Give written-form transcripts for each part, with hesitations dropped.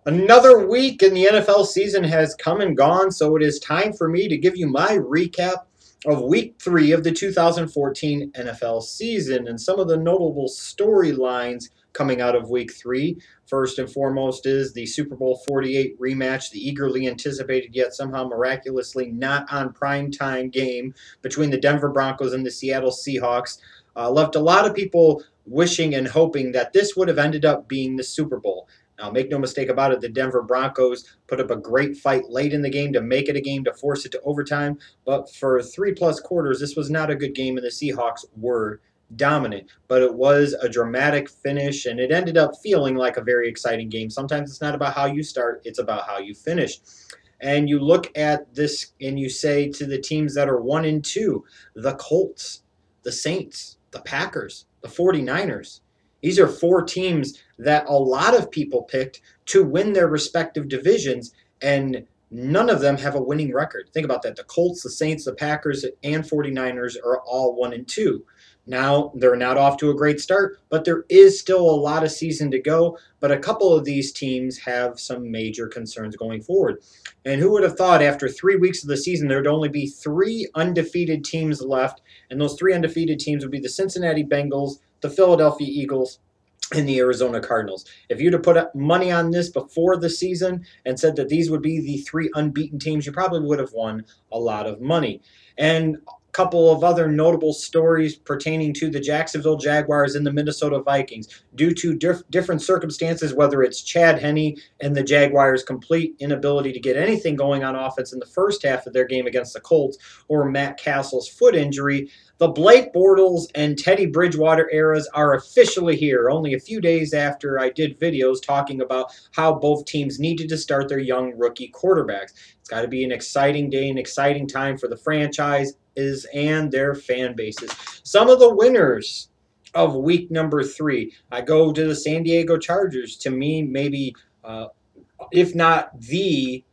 Another week in the NFL season has come and gone, so it is time for me to give you my recap of week 3 of the 2014 NFL season and some of the notable storylines coming out of week 3. First and foremost is the Super Bowl 48 rematch, the eagerly anticipated yet somehow miraculously not on prime time game between the Denver Broncos and the Seattle Seahawks. Left a lot of people wishing and hoping that this would have ended up being the Super Bowl. Now, make no mistake about it, the Denver Broncos put up a great fight late in the game to make it a game, to force it to overtime. But for 3+ quarters, this was not a good game, and the Seahawks were dominant. But it was a dramatic finish, and it ended up feeling like a very exciting game. Sometimes it's not about how you start, it's about how you finish. And you look at this and you say to the teams that are 1-2, the Colts, the Saints, the Packers, the 49ers. These are 4 teams that a lot of people picked to win their respective divisions, and none of them have a winning record. Think about that. The Colts, the Saints, the Packers, and 49ers are all 1-2. Now, they're not off to a great start, but there is still a lot of season to go. But a couple of these teams have some major concerns going forward. And who would have thought after 3 weeks of the season there would only be 3 undefeated teams left, and those 3 undefeated teams would be the Cincinnati Bengals, the Philadelphia Eagles, and the Arizona Cardinals. If you'd have put up money on this before the season and said that these would be the 3 unbeaten teams, you probably would have won a lot of money. And a couple of other notable stories pertaining to the Jacksonville Jaguars and the Minnesota Vikings. Due to different circumstances, whether it's Chad Henne and the Jaguars' complete inability to get anything going on offense in the first half of their game against the Colts, or Matt Castle's foot injury, the Blake Bortles and Teddy Bridgewater eras are officially here, only a few days after I did videos talking about how both teams needed to start their young rookie quarterbacks. It's got to be an exciting day, an exciting time for the franchises and their fan bases. Some of the winners of week number 3, I go to the San Diego Chargers. To me, maybe, if not the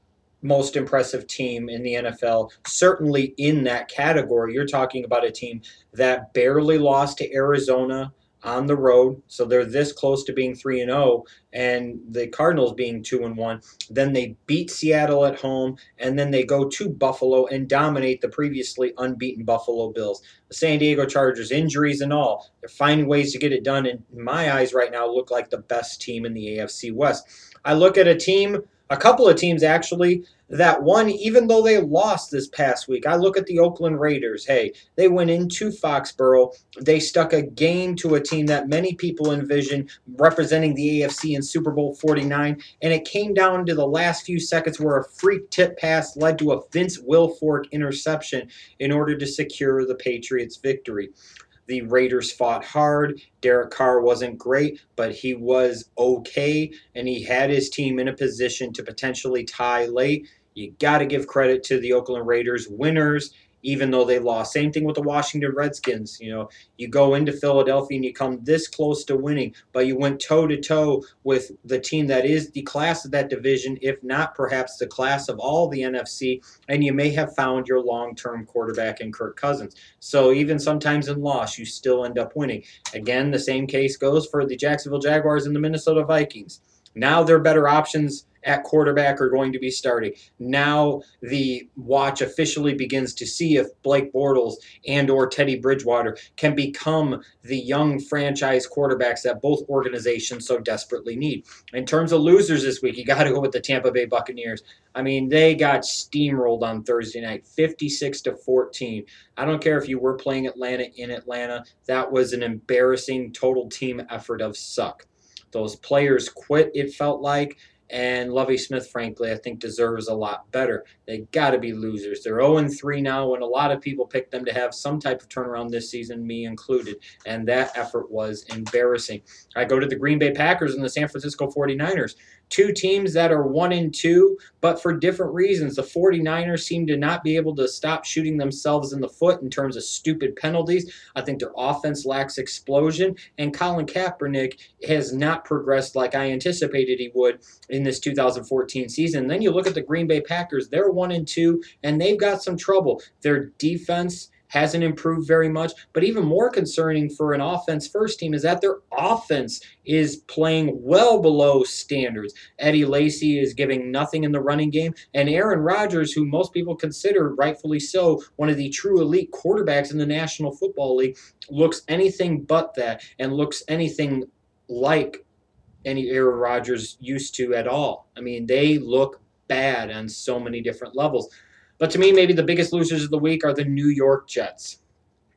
most impressive team in the NFL, certainly in that category. You're talking about a team that barely lost to Arizona on the road, so they're this close to being 3-0, and the Cardinals being 2-1. Then they beat Seattle at home, and then they go to Buffalo and dominate the previously unbeaten Buffalo Bills. The San Diego Chargers, injuries and all, they're finding ways to get it done, and in my eyes right now look like the best team in the AFC West. I look at a couple of teams actually, that won even though they lost this past week. I look at the Oakland Raiders. Hey, they went into Foxborough. They stuck a game to a team that many people envision representing the AFC in Super Bowl 49, and it came down to the last few seconds where a freak tip pass led to a Vince Wilfork interception in order to secure the Patriots' victory. The Raiders fought hard. Derek Carr wasn't great, but he was okay, and he had his team in a position to potentially tie late. You got to give credit to the Oakland Raiders, winners, even though they lost. Same thing with the Washington Redskins. You go into Philadelphia and you come this close to winning, but you went toe-to-toe with the team that is the class of that division, if not perhaps the class of all the NFC, and you may have found your long-term quarterback in Kirk Cousins. So even sometimes in loss, you still end up winning. Again, the same case goes for the Jacksonville Jaguars and the Minnesota Vikings. Now their better options at quarterback are going to be starting. Now the watch officially begins to see if Blake Bortles and or Teddy Bridgewater can become the young franchise quarterbacks that both organizations so desperately need. In terms of losers this week, you got to go with the Tampa Bay Buccaneers. I mean, they got steamrolled on Thursday night, 56-14. I don't care if you were playing Atlanta in Atlanta. That was an embarrassing total team effort of suck. Those players quit, it felt like, and Lovie Smith, frankly, I think deserves a lot better. They got to be losers. They're 0-3 now, and a lot of people picked them to have some type of turnaround this season, me included, and that effort was embarrassing. I go to the Green Bay Packers and the San Francisco 49ers. 2 teams that are 1-2, but for different reasons. The 49ers seem to not be able to stop shooting themselves in the foot in terms of stupid penalties. I think their offense lacks explosion, and Colin Kaepernick has not progressed like I anticipated he would in this 2014 season. Then you look at the Green Bay Packers. They're 1-2, and they've got some trouble. Their defense hasn't improved very much. But even more concerning for an offense first team is that their offense is playing well below standards. Eddie Lacy is giving nothing in the running game, and Aaron Rodgers, who most people consider, rightfully so, one of the true elite quarterbacks in the National Football League, looks anything but that and looks anything like any Aaron Rodgers used to at all. I mean, they look bad on so many different levels. But to me, maybe the biggest losers of the week are the New York Jets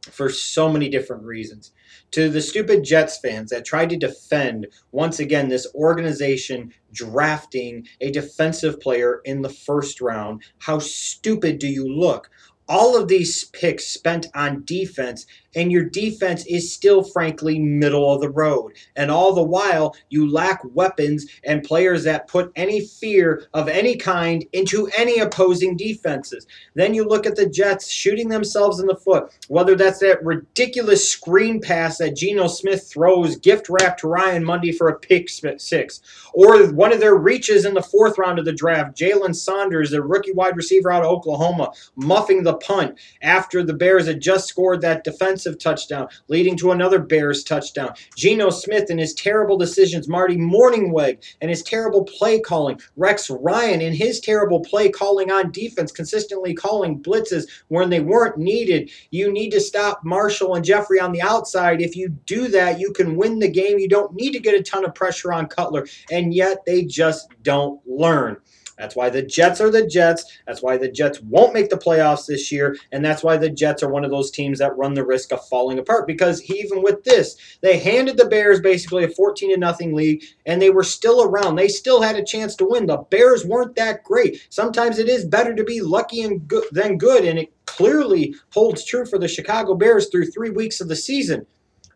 for so many different reasons. To the stupid Jets fans that tried to defend, once again, this organization drafting a defensive player in the first round, how stupid do you look? All of these picks spent on defense, and your defense is still, frankly, middle of the road. And all the while, you lack weapons and players that put any fear of any kind into any opposing defenses. Then you look at the Jets shooting themselves in the foot, whether that's that ridiculous screen pass that Geno Smith throws gift wrap to Ryan Mundy for a pick six, or one of their reaches in the fourth round of the draft, Jalen Saunders, the rookie wide receiver out of Oklahoma, muffing the punt after the Bears had just scored that defensive touchdown, leading to another Bears touchdown. Geno Smith and his terrible decisions, Marty Mornhinweg and his terrible play calling, Rex Ryan and his terrible play calling on defense, consistently calling blitzes when they weren't needed. You need to stop Marshall and Jeffrey on the outside. If you do that, you can win the game. You don't need to get a ton of pressure on Cutler, and yet they just don't learn. That's why the Jets are the Jets. That's why the Jets won't make the playoffs this year. And that's why the Jets are one of those teams that run the risk of falling apart. Because even with this, they handed the Bears basically a 14-0 lead, and they were still around. They still had a chance to win. The Bears weren't that great. Sometimes it is better to be lucky and than good, and it clearly holds true for the Chicago Bears through 3 weeks of the season.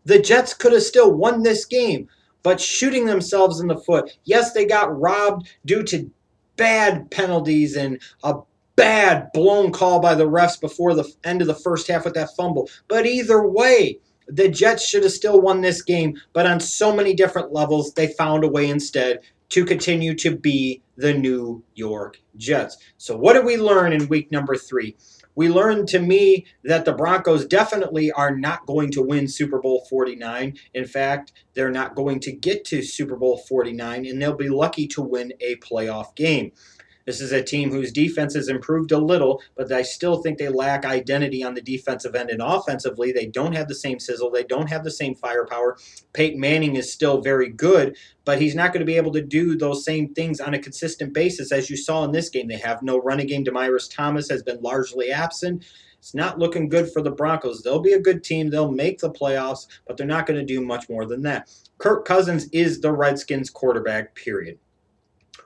The Jets could have still won this game, but shooting themselves in the foot. Yes, they got robbed due to bad penalties and a bad blown call by the refs before the end of the first half with that fumble. But either way, the Jets should have still won this game, but on so many different levels, they found a way instead to continue to be the New York Jets. So what did we learn in week number 3? We learned, to me, that the Broncos definitely are not going to win Super Bowl 49. In fact, they're not going to get to Super Bowl 49, and they'll be lucky to win a playoff game. This is a team whose defense has improved a little, but I still think they lack identity on the defensive end. And offensively, they don't have the same sizzle. They don't have the same firepower. Peyton Manning is still very good, but he's not going to be able to do those same things on a consistent basis as you saw in this game. They have no running game. Demaryius Thomas has been largely absent. It's not looking good for the Broncos. They'll be a good team. They'll make the playoffs, but they're not going to do much more than that. Kirk Cousins is the Redskins quarterback, period.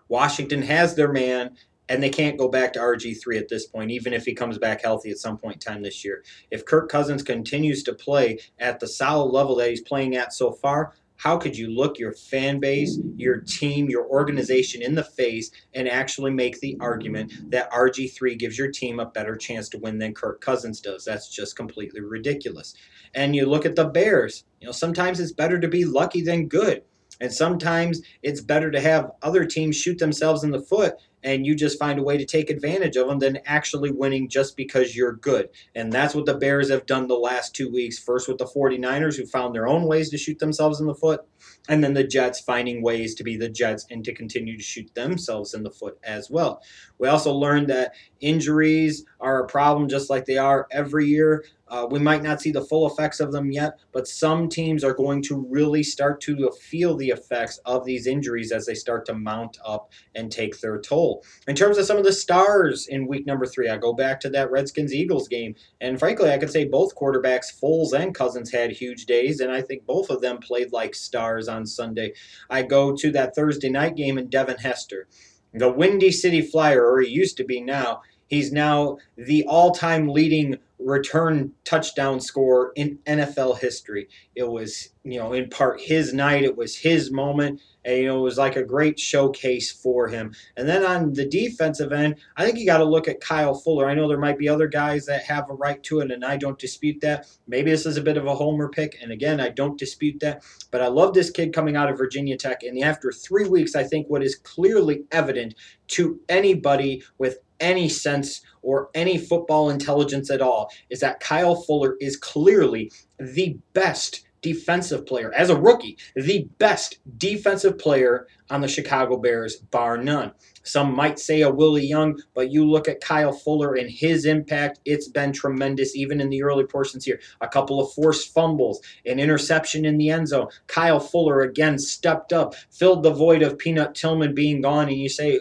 Washington has their man, and they can't go back to RG3 at this point, even if he comes back healthy at some point in time this year. If Kirk Cousins continues to play at the solid level that he's playing at so far, how could you look your fan base, your team, your organization in the face and actually make the argument that RG3 gives your team a better chance to win than Kirk Cousins does? That's just completely ridiculous. And you look at the Bears. Sometimes it's better to be lucky than good. And sometimes it's better to have other teams shoot themselves in the foot and you just find a way to take advantage of them than actually winning just because you're good. And that's what the Bears have done the last 2 weeks. First with the 49ers, who found their own ways to shoot themselves in the foot, and then the Jets finding ways to be the Jets and to continue to shoot themselves in the foot as well. We also learned that injuries are a problem just like they are every year. We might not see the full effects of them yet, but some teams are going to really start to feel the effects of these injuries as they start to mount up and take their toll. In terms of some of the stars in week number 3, I go back to that Redskins-Eagles game, and frankly, I could say both quarterbacks, Foles and Cousins, had huge days, and I think both of them played like stars on Sunday. I go to that Thursday night game in Devin Hester, the Windy City Flyer, or he used to be now. He's now the all-time leading return touchdown scorer in NFL history. It was, in part his night. It was his moment. And, it was like a great showcase for him. And then on the defensive end, I think you got to look at Kyle Fuller. I know there might be other guys that have a right to it, and I don't dispute that. Maybe this is a bit of a homer pick, and again, I don't dispute that. But I love this kid coming out of Virginia Tech. And after 3 weeks, I think what is clearly evident to anybody with any sense or any football intelligence at all is that Kyle Fuller is clearly the best defensive player, as a rookie, the best defensive player on the Chicago Bears, bar none. Some might say a Willie Young, but you look at Kyle Fuller and his impact, it's been tremendous even in the early portions here. A couple of forced fumbles, an interception in the end zone. Kyle Fuller again stepped up, filled the void of Peanut Tillman being gone, and you say,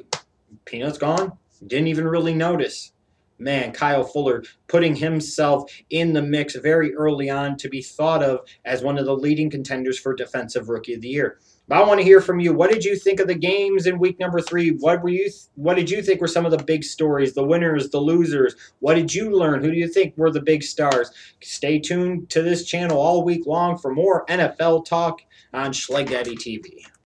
Peanut's gone? Didn't even really notice. Man, Kyle Fuller putting himself in the mix very early on to be thought of as one of the leading contenders for Defensive Rookie of the Year. But I want to hear from you. What did you think of the games in week number 3? What did you think were some of the big stories, the winners, the losers? What did you learn? Who do you think were the big stars? Stay tuned to this channel all week long for more NFL talk on Schleg Daddy TV.